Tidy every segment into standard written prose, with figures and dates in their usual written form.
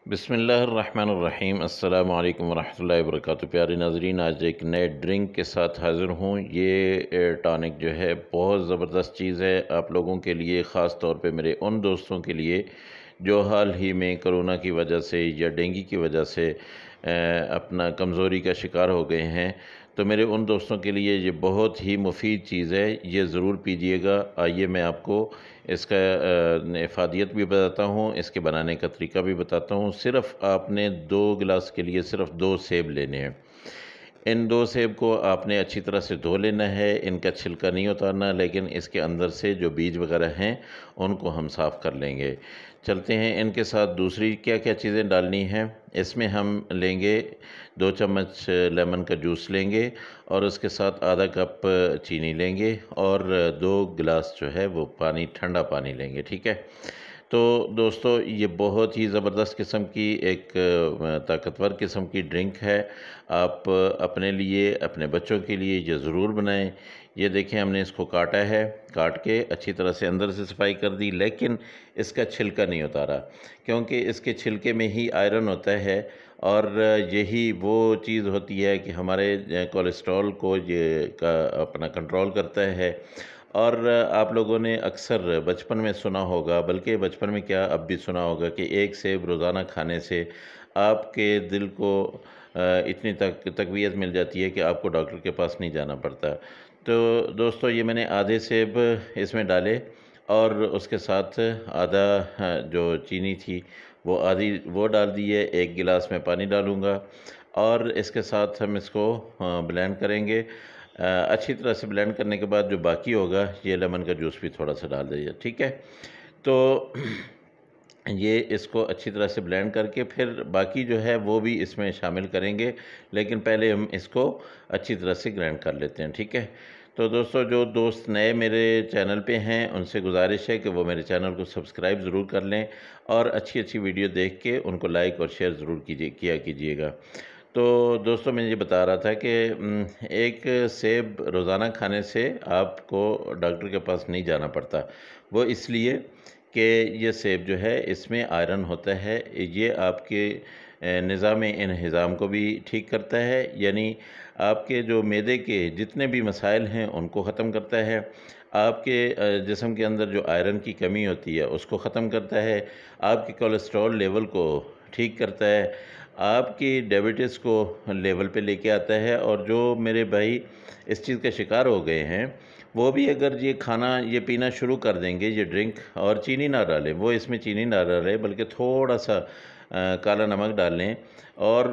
बिस्मिल्लाहिर्रहमानिर्रहीम अस्सलामु अलैकुम वरहमतुल्लाहि वबरकातुहू। प्यारे नाज़रीन, आज एक नए ड्रिंक के साथ हाज़िर हूँ। ये टॉनिक जो है बहुत ज़बरदस्त चीज़ है आप लोगों के लिए, ख़ास तौर पे मेरे उन दोस्तों के लिए जो हाल ही में कोरोना की वजह से या डेंगू की वजह से अपना कमज़ोरी का शिकार हो गए हैं। तो मेरे उन दोस्तों के लिए ये बहुत ही मुफ़ीद चीज़ है, ये ज़रूर पीजिएगा। आइए मैं आपको इसका इफ़ादियत भी बताता हूँ, इसके बनाने का तरीका भी बताता हूँ। सिर्फ़ आपने 2 गिलास के लिए सिर्फ़ 2 सेब लेने हैं। इन 2 सेब को आपने अच्छी तरह से धो लेना है, इनका छिलका नहीं उतारना, लेकिन इसके अंदर से जो बीज वगैरह हैं, उनको हम साफ़ कर लेंगे। चलते हैं, इनके साथ दूसरी क्या-क्या चीज़ें डालनी हैं। इसमें हम लेंगे 2 चम्मच लेमन का जूस लेंगे और उसके साथ आधा कप चीनी लेंगे और 2 गिलास जो है वो पानी, ठंडा पानी लेंगे, ठीक है? तो दोस्तों, ये बहुत ही ज़बरदस्त किस्म की एक ताकतवर किस्म की ड्रिंक है। आप अपने लिए, अपने बच्चों के लिए ये ज़रूर बनाएँ। ये देखें, हमने इसको काटा है, काट के अच्छी तरह से अंदर से सफाई कर दी, लेकिन इसका छिलका नहीं उतारा, क्योंकि इसके छिलके में ही आयरन होता है और यही वो चीज़ होती है कि हमारे कोलेस्ट्रॉल को ये अपना कंट्रोल करता है। और आप लोगों ने अक्सर बचपन में सुना होगा, बल्कि बचपन में क्या, अब भी सुना होगा कि एक सेब रोज़ाना खाने से आपके दिल को इतनी तक़वियत मिल जाती है कि आपको डॉक्टर के पास नहीं जाना पड़ता। तो दोस्तों, ये मैंने आधे सेब इसमें डाले और उसके साथ आधा जो चीनी थी वो आधी वो डाल दी है। 1 गिलास में पानी डालूँगा और इसके साथ हम इसको ब्लेंड करेंगे। अच्छी तरह से ब्लेंड करने के बाद जो बाकी होगा, ये लेमन का जूस भी थोड़ा-सा डाल दीजिए, ठीक है? तो ये इसको अच्छी तरह से ब्लेंड करके फिर बाकी जो है वो भी इसमें शामिल करेंगे, लेकिन पहले हम इसको अच्छी तरह से ग्राइंड कर लेते हैं, ठीक है? तो दोस्तों, जो दोस्त नए मेरे चैनल पे हैं, उनसे गुज़ारिश है कि वो मेरे चैनल को सब्सक्राइब ज़रूर कर लें और अच्छी-अच्छी वीडियो देख के उनको लाइक और शेयर ज़रूर किया कीजिएगा। तो दोस्तों, मैं ये बता रहा था कि एक सेब रोज़ाना खाने से आपको डॉक्टर के पास नहीं जाना पड़ता। वो इसलिए कि ये सेब जो है, इसमें आयरन होता है। ये आपके निज़ाम-ए-इंहिज़ाम को भी ठीक करता है, यानी आपके जो मैदे के जितने भी मसाइल हैं उनको ख़त्म करता है। आपके जिस्म के अंदर जो आयरन की कमी होती है उसको ख़त्म करता है। आपके कोलेस्ट्रॉल लेवल को ठीक करता है। आपकी डायबिटीज़ को लेवल पे लेके आता है। और जो मेरे भाई इस चीज़ का शिकार हो गए हैं, वो भी अगर ये पीना शुरू कर देंगे, ये ड्रिंक, और चीनी ना डालें, वो इसमें चीनी ना डालें बल्कि थोड़ा-सा काला नमक डाल लें, और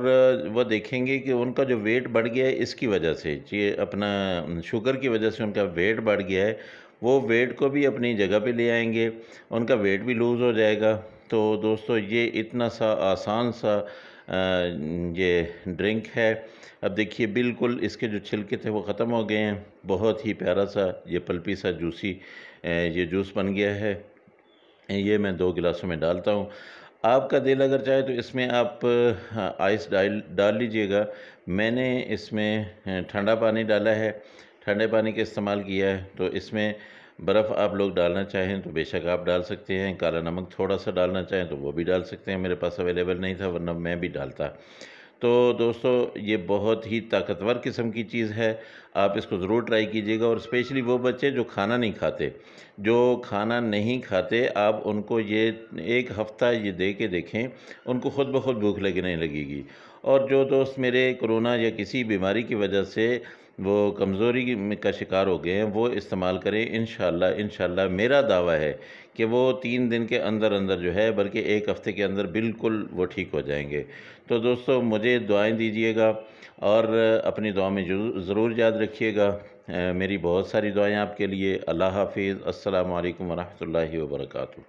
वो देखेंगे कि उनका जो वेट बढ़ गया है इसकी वजह से, ये अपना शुगर की वजह से उनका वेट बढ़ गया है, वो वेट को भी अपनी जगह पे ले आएँगे, उनका वेट भी लूज़ हो जाएगा। तो दोस्तों, ये इतना सा आसान सा ये ड्रिंक है। अब देखिए, बिल्कुल इसके जो छिलके थे वो ख़त्म हो गए हैं। बहुत ही प्यारा सा ये पल्पी सा जूसी ये जूस बन गया है। ये मैं 2 गिलासों में डालता हूँ। आपका दिल अगर चाहे तो इसमें आप आइस डाल लीजिएगा। मैंने इसमें ठंडा पानी डाला है, ठंडे पानी का इस्तेमाल किया है। तो इसमें बर्फ़ आप लोग डालना चाहें तो बेशक आप डाल सकते हैं। काला नमक थोड़ा-सा डालना चाहें तो वो भी डाल सकते हैं। मेरे पास अवेलेबल नहीं था, वरना मैं भी डालता। तो दोस्तों, ये बहुत ही ताकतवर किस्म की चीज़ है। आप इसको ज़रूर ट्राई कीजिएगा, और स्पेशली वो बच्चे जो खाना नहीं खाते, आप उनको ये 1 हफ़्ता ये दे के देखें, उनको ख़ुद ब खुद भूख लगने लगेगी। और जो दोस्त मेरे कोरोना या किसी बीमारी की वजह से वो कमज़ोरी का शिकार हो गए हैं, वो इस्तेमाल करें। इंशाअल्लाह मेरा दावा है कि वो 3 दिन के अंदर-अंदर जो है, बल्कि 1 हफ़्ते के अंदर बिल्कुल वो ठीक हो जाएँगे। तो दोस्तों, मुझे दुआएँ दीजिएगा और अपनी दुआ में ज़रूर याद रखिएगा। मेरी बहुत सारी दुआएँ आपके लिए। अल्लाह हाफ़िज़। अस्सलामु अलैकुम व रहमतुल्लाहि व बरकातुहू।